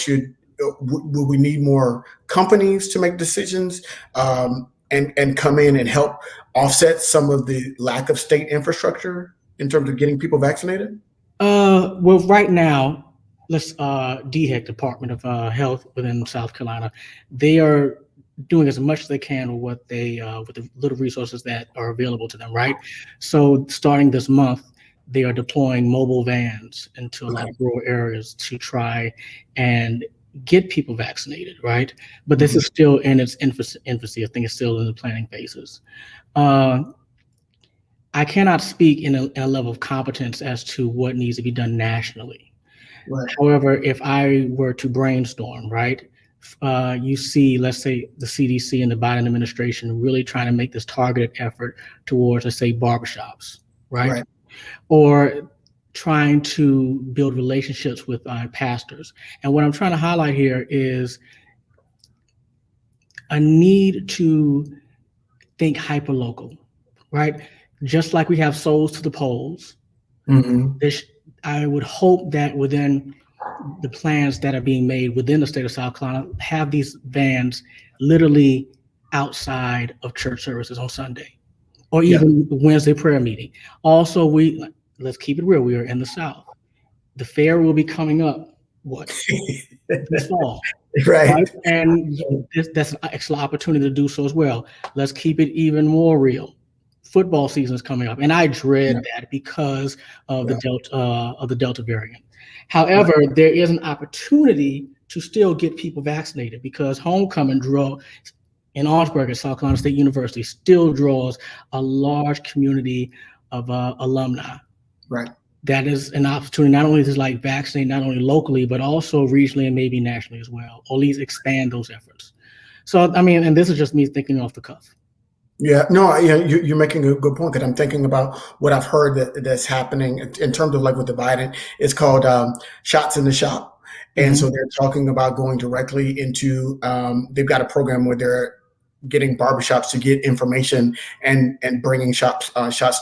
will we need more companies to make decisions and come in and help offset some of the lack of state infrastructure in terms of getting people vaccinated? Well, right now, DHEC, Department of Health within South Carolina, they are doing as much as they can with what with the little resources that are available to them, right? So starting this month, they are deploying mobile vans into a lot of rural areas to try and get people vaccinated, right? But this is still in its infancy. I think it's still in the planning phases. I cannot speak in a level of competence as to what needs to be done nationally. Right. However, if I were to brainstorm, right, you see, let's say, the CDC and the Biden administration really trying to make this targeted effort towards, let's say, barbershops, right? Or trying to build relationships with pastors. And what I'm trying to highlight here is a need to think hyperlocal, right? Just like we have souls to the polls, I would hope that within the plans that are being made within the state of South Carolina, have these vans literally outside of church services on Sunday, or even Wednesday prayer meeting. Also, let's keep it real. We are in the South. The fair will be coming up, this fall. Right? And that's an excellent opportunity to do so as well. Let's keep it even more real. Football season is coming up, and I dread that because of the Delta variant. However, there is an opportunity to still get people vaccinated, because homecoming in Orangeburg at South Carolina State University still draws a large community of alumni. Right. That is an opportunity not only to vaccinate not only locally, but also regionally and maybe nationally as well, or at least expand those efforts. So, I mean, and this is just me thinking off the cuff. Yeah, no, you're making a good point, because I'm thinking about what I've heard that's happening in terms of with the Biden. It's called shots in the shop. And so they're talking about going directly into, they've got a program where they're getting barbershops to get information and bringing shots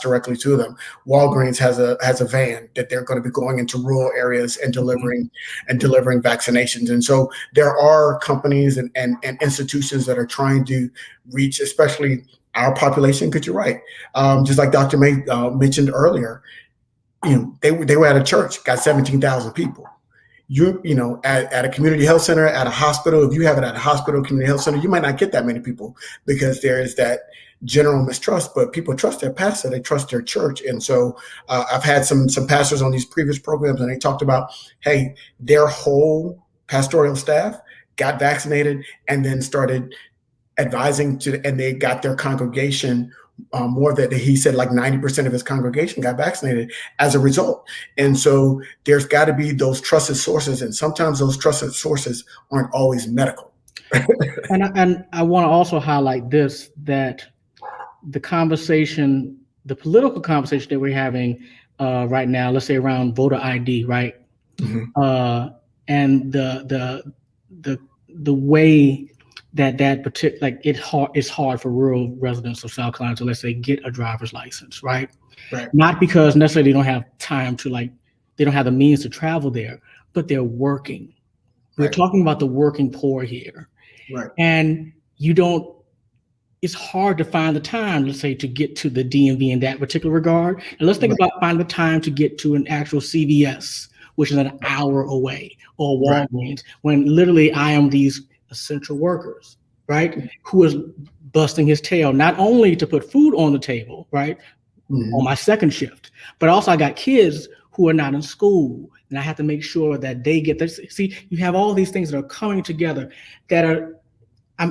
directly to them. Walgreens has a van that they're going to be going into rural areas and delivering vaccinations. And so there are companies and institutions that are trying to reach, especially our population, because you're right. Just like Dr. May mentioned earlier, they were at a church, got 17,000 people. At a community health center, at a hospital, if you have it at a hospital, community health center, you might not get that many people, because there is that general mistrust, but people trust their pastor, they trust their church. And so I've had some pastors on these previous programs, and they talked about, hey, their whole pastoral staff got vaccinated and then started advising and they got their congregation more that he said 90% of his congregation got vaccinated as a result. And so there's got to be those trusted sources, and sometimes those trusted sources aren't always medical. and I want to also highlight this, that the political conversation that we're having right now, let's say around voter ID, right? And the way that particular, it's hard for rural residents of South Carolina to, let's say, get a driver's license, right? Not because necessarily they don't have time to they don't have the means to travel there, but they're working. We're talking about the working poor here. And it's hard to find the time, let's say, to get to the DMV in that particular regard. And let's think about finding the time to get to an actual CVS, which is an hour away, or Walgreens, when literally I am these essential workers, right? Who is busting his tail, not only to put food on the table, right? On my second shift, but also I got kids who are not in school, and I have to make sure that they get this. See, you have all these things that are coming together that are,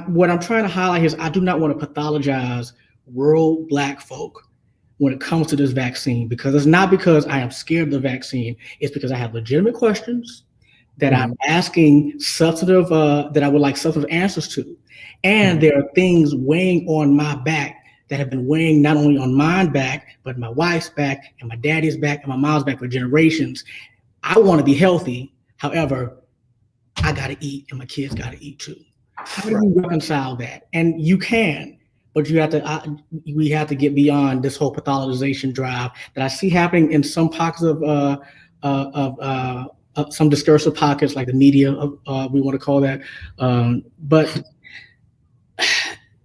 what I'm trying to highlight is I do not want to pathologize rural Black folk when it comes to this vaccine, because it's not because I am scared of the vaccine. It's because I have legitimate questions that I'm asking that I would like substantive answers to. And there are things weighing on my back that have been weighing not only on my back, but my wife's back and my daddy's back and my mom's back for generations. I want to be healthy. However, I got to eat, and my kids got to eat too. How do you reconcile that? And you can, but we have to get beyond this whole pathologization drive that I see happening in some pockets of some discursive pockets, like the media, we want to call that. But I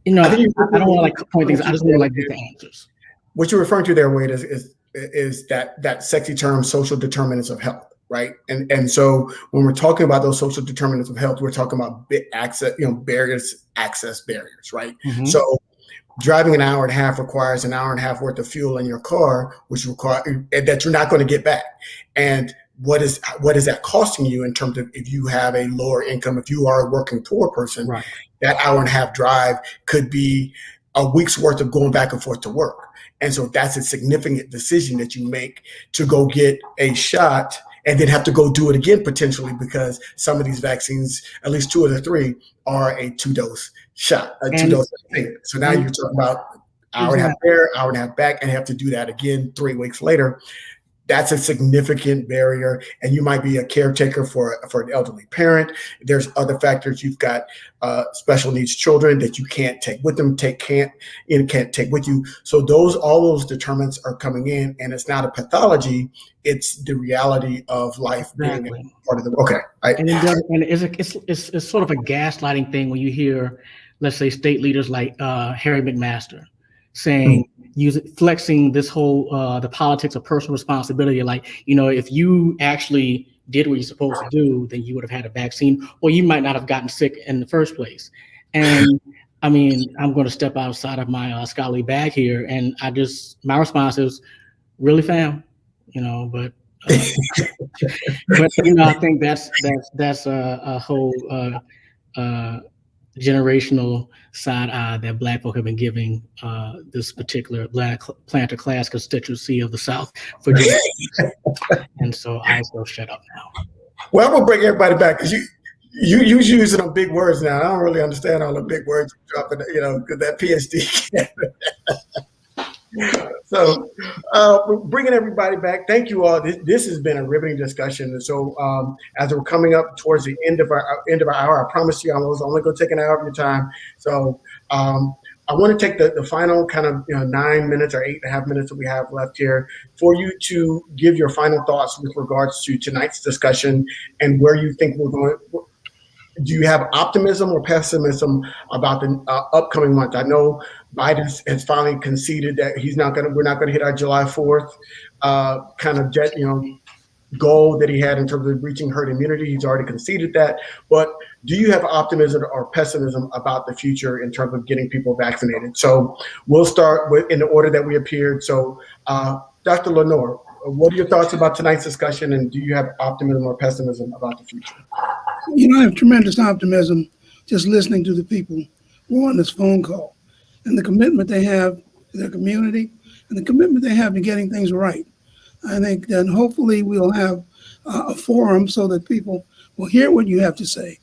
don't want to point things. I just want to get the answers. What you're referring to there, Wade, is that sexy term, social determinants of health, right? And so when we're talking about those social determinants of health, we're talking about access barriers, right? So driving an hour and a half requires an hour and a half worth of fuel in your car, which that you're not going to get back. And what is that costing you in terms of, if you have a lower income, if you are a working poor person, that hour and a half drive could be a week's worth of going back and forth to work. And so that's a significant decision that you make to go get a shot and then have to go do it again potentially because some of these vaccines, at least 2 of the 3, are a 2-dose shot, a 2-dose thing. So now you're talking about hour and a half there, hour and a half back, and have to do that again 3 weeks later. That's a significant barrier, and you might be a caretaker for an elderly parent. There's other factors. You've got special needs children that you can't take with them, can't take with you. So all those determinants are coming in, and it's not a pathology; it's the reality of life being part of the. Okay, it's sort of a gaslighting thing when you hear, let's say, state leaders like Harry McMaster saying. Flexing this whole the politics of personal responsibility, like, if you actually did what you're supposed to do, then you would have had a vaccine, or you might not have gotten sick in the first place. And I mean, I'm going to step outside of my scholarly bag here, and my response is, really, fam, but I think that's a whole generational side eye that Black folk have been giving this particular Black planter class constituency of the South for generations. And so I will shut up now. Well, I'm gonna bring everybody back because you using them big words now. I don't really understand all the big words you're dropping, that PSD. So bringing everybody back, thank you all. This has been a riveting discussion. And so as we're coming up towards the end of our hour, I promise you I was only going to take an hour of your time. So I want to take the final kind of 9 minutes or 8.5 minutes that we have left here for you to give your final thoughts with regards to tonight's discussion and where you think we're going. Do you have optimism or pessimism about the upcoming month? I know Biden has finally conceded that we're not going to hit our July 4th goal that he had in terms of reaching herd immunity. He's already conceded that. But do you have optimism or pessimism about the future in terms of getting people vaccinated? So we'll start in the order that we appeared. So Dr. Lenore, what are your thoughts about tonight's discussion, and do you have optimism or pessimism about the future? I have tremendous optimism just listening to the people who are on this phone call and the commitment they have to their community and the commitment they have to getting things right. I think then hopefully we'll have a forum so that people will hear what you have to say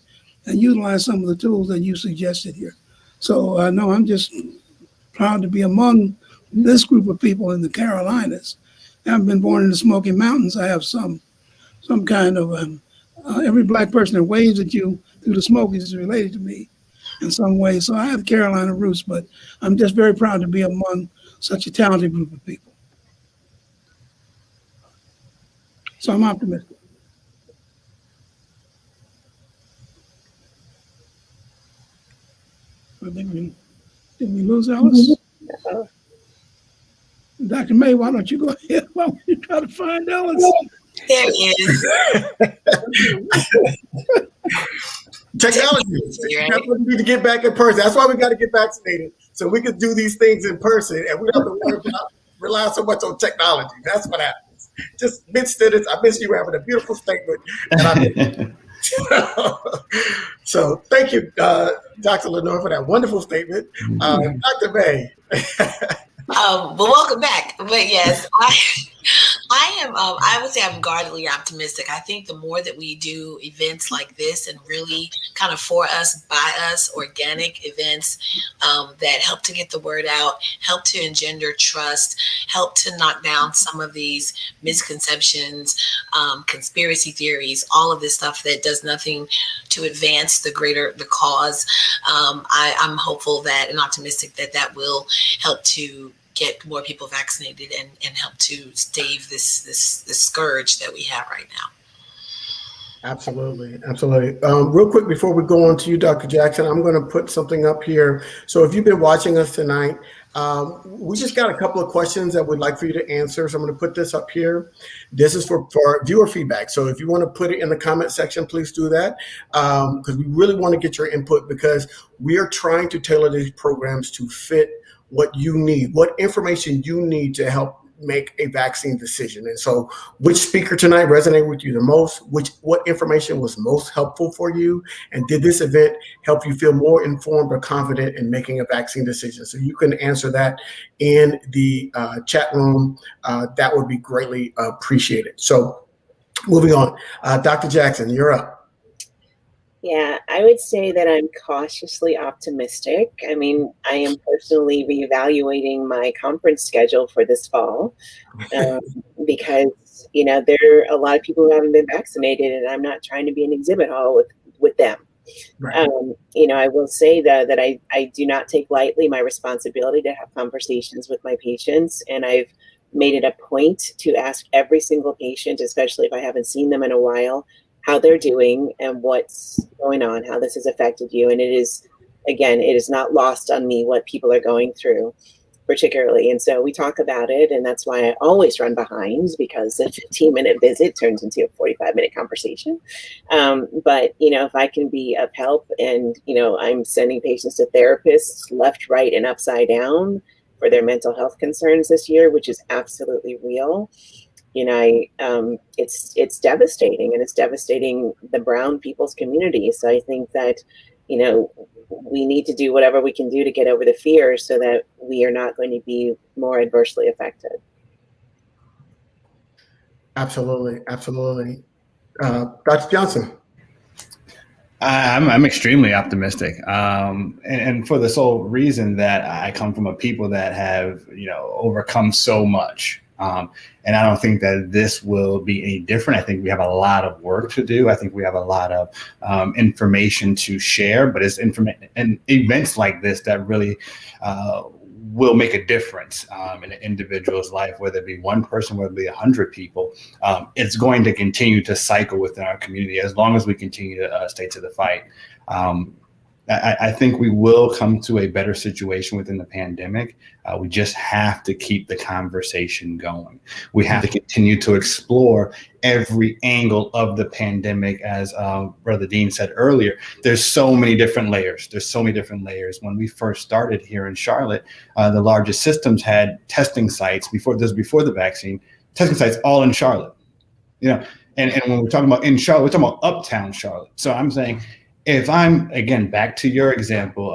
and utilize some of the tools that you suggested here. So no, I'm just proud to be among this group of people in the Carolinas. I haven't been born in the Smoky Mountains. I have some kind of every Black person that waves at you through the Smokies is related to me in some way. So I have Carolina roots, but I'm just very proud to be among such a talented group of people. So I'm optimistic. Did we lose Alice? Dr. May, why don't you go ahead? Why don't you try to find Alice? There is. Technology. We need to get back in person. That's why we got to get vaccinated, so we can do these things in person, and we don't have to worry about rely so much on technology. That's what happens. Just mid-students, I miss you having a beautiful statement. And so thank you, Dr. Lenore, for that wonderful statement. Dr. May. Well, welcome back. But yes, I would say I'm guardedly optimistic. I think the more that we do events like this and really kind of for us, by us, organic events that help to get the word out, help to engender trust, help to knock down some of these misconceptions, conspiracy theories, all of this stuff that does nothing to advance the cause. I'm hopeful that and optimistic that will help to get more people vaccinated and help to stave this scourge that we have right now. Absolutely. Real quick before we go on to you, Dr. Jackson, I'm going to put something up here. So if you've been watching us tonight, we just got a couple of questions that we'd like for you to answer. So I'm going to put this up here. This is for viewer feedback. So if you want to put it in the comment section, please do that, because we really want to get your input, because we are trying to tailor these programs to fit what you need, what information you need to help make a vaccine decision. And so which speaker tonight resonated with you the most? What information was most helpful for you? And did this event help you feel more informed or confident in making a vaccine decision? So you can answer that in the chat room. That would be greatly appreciated. So Moving on, Dr. Jackson, you're up. Yeah, I would say that I'm cautiously optimistic. I mean, I am personally reevaluating my conference schedule for this fall because, there are a lot of people who haven't been vaccinated, and I'm not trying to be an exhibit hall with them. Right. I will say that I do not take lightly my responsibility to have conversations with my patients, and I've made it a point to ask every single patient, especially if I haven't seen them in a while, how they're doing and what's going on, how this has affected you. And it is not lost on me what people are going through particularly. And so we talk about it, and that's why I always run behind, because a 15-minute visit turns into a 45-minute conversation. But, if I can be of help, and, I'm sending patients to therapists left, right, and upside down for their mental health concerns this year, which is absolutely real. It's devastating, and it's devastating the brown people's community. So I think that, we need to do whatever we can do to get over the fear so that we are not going to be more adversely affected. Absolutely. Absolutely. Dr. Johnson. I'm extremely optimistic, and for the sole reason that I come from a people that have overcome so much, and I don't think that this will be any different. I think we have a lot of work to do. I think we have a lot of information to share, but it's and events like this that really will make a difference in an individual's life, whether it be one person, whether it be 100 people. It's going to continue to cycle within our community as long as we continue to stay to the fight. I think we will come to a better situation within the pandemic. We just have to keep the conversation going. We have to continue to explore every angle of the pandemic. As Brother Dean said earlier, there's so many different layers. When we first started here in Charlotte, the largest systems had testing sites before the vaccine, testing sites all in Charlotte. And when we're talking about in Charlotte, we're talking about uptown Charlotte. So I'm saying, if I'm, again, back to your example,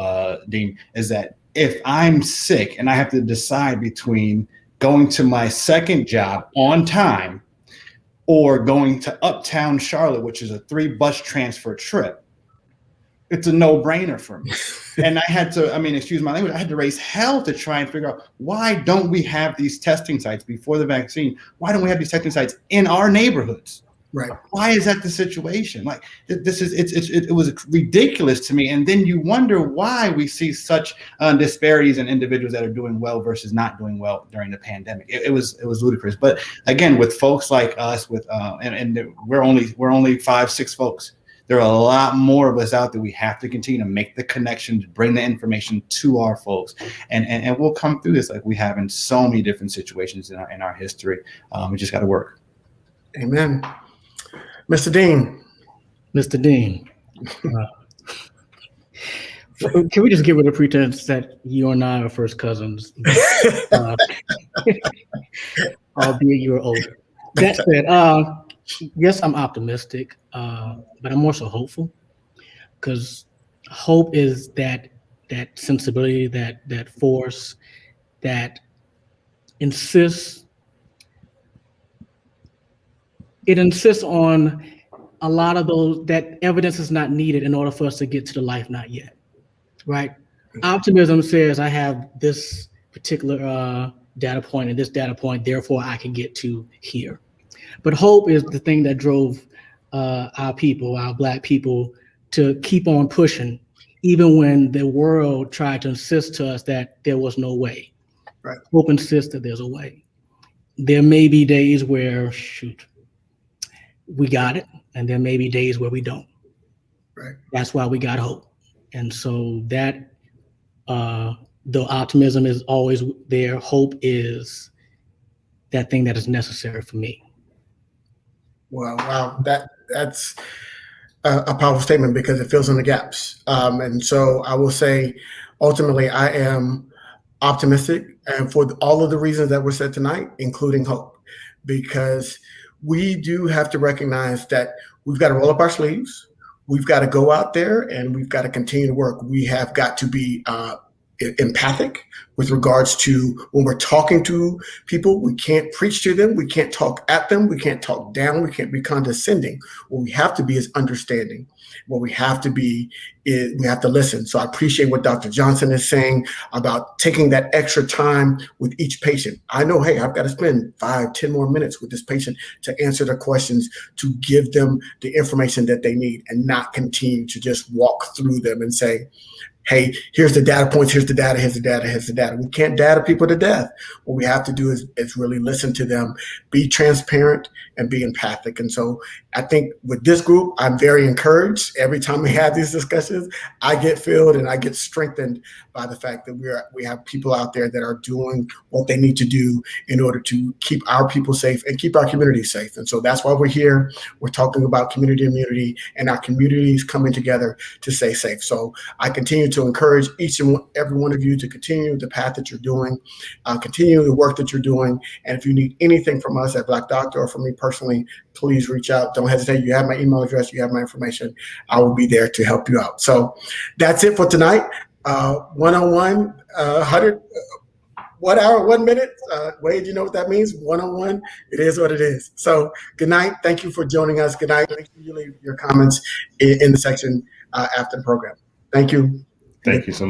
Dean, is that if I'm sick and I have to decide between going to my second job on time or going to uptown Charlotte, which is a 3-bus transfer trip, it's a no-brainer for me. And I had to, excuse my language, I had to raise hell to try and figure out, why don't we have these testing sites before the vaccine? Why don't we have these testing sites in our neighborhoods? Right. Why is that the situation? Like, it was ridiculous to me. And then you wonder why we see such disparities in individuals that are doing well versus not doing well during the pandemic. It was ludicrous. But again, with folks like us, and we're only 5-6 folks. There are a lot more of us out there. We have to continue to make the connections, bring the information to our folks, and we'll come through this like we have in so many different situations in our history. We just got to work. Amen. Mr. Dean. Mr. Dean, can we just get rid of pretense that you and I are first cousins, albeit you're older? That said, yes, I'm optimistic, but I'm more so hopeful, because hope is that sensibility, that force that insists. It insists on a lot of that evidence is not needed in order for us to get to the life not yet, right? Optimism says I have this particular data point and this data point, therefore I can get to here. But hope is the thing that drove our people, our Black people, to keep on pushing, even when the world tried to insist to us that there was no way. Right. Hope insists that there's a way. There may be days where, we got it, and there may be days where we don't. Right. That's why we got hope. And so that, though optimism is always there, hope is that thing that is necessary for me. Wow. That's a powerful statement, because it fills in the gaps. And so I will say, ultimately, I am optimistic, and for all of the reasons that were said tonight, including hope, because we do have to recognize that we've got to roll up our sleeves. We've got to go out there and we've got to continue to work. We have got to be empathic with regards to when we're talking to people. We can't preach to them. We can't talk at them. We can't talk down. We can't be condescending. What we have to be is understanding. What we have to be is we have to listen. So I appreciate what Dr. Johnson is saying about taking that extra time with each patient. I know, hey, I've got to spend 5-10 more minutes with this patient to answer their questions, to give them the information that they need, and not continue to just walk through them and say, hey, here's the data points, here's the data, here's the data, here's the data. We can't data people to death. What we have to do is really listen to them, be transparent, and be empathic. And so I think with this group, I'm very encouraged. Every time we have these discussions, I get filled and I get strengthened by the fact that we have people out there that are doing what they need to do in order to keep our people safe and keep our community safe. And so that's why we're here. We're talking about community immunity and our communities coming together to stay safe. So I continue to encourage each and every one of you to continue the path that you're doing, continue the work that you're doing. And if you need anything from us at Black Doctor or from me personally, please reach out. Don't hesitate. You have my email address. You have my information. I will be there to help you out. So that's it for tonight. 1-on-1, 100, 1 hour, 1 minute. Wade, you know what that means? 1-on-1. It is what it is. So good night. Thank you for joining us. Good night. Make sure you leave your comments in the section after the program. Thank you. Thank you so much.